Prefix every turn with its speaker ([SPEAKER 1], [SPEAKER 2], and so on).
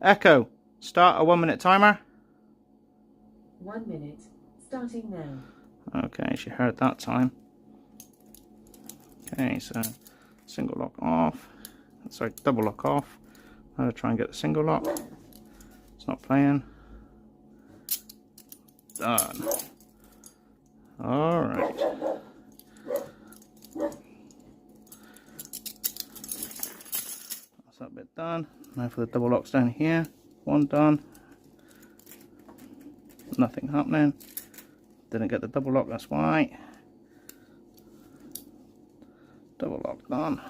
[SPEAKER 1] Echo, start a 1 minute timer.
[SPEAKER 2] 1 minute, starting now.
[SPEAKER 1] Okay, she heard that time. Okay, so single lock off. Sorry, double lock off. I'm going to try and get the single lock. It's not playing. Done. Alright. That's that bit done. Now for the double locks down here. One done. Nothing happening. Didn't get the double lock, that's why. Double lock done.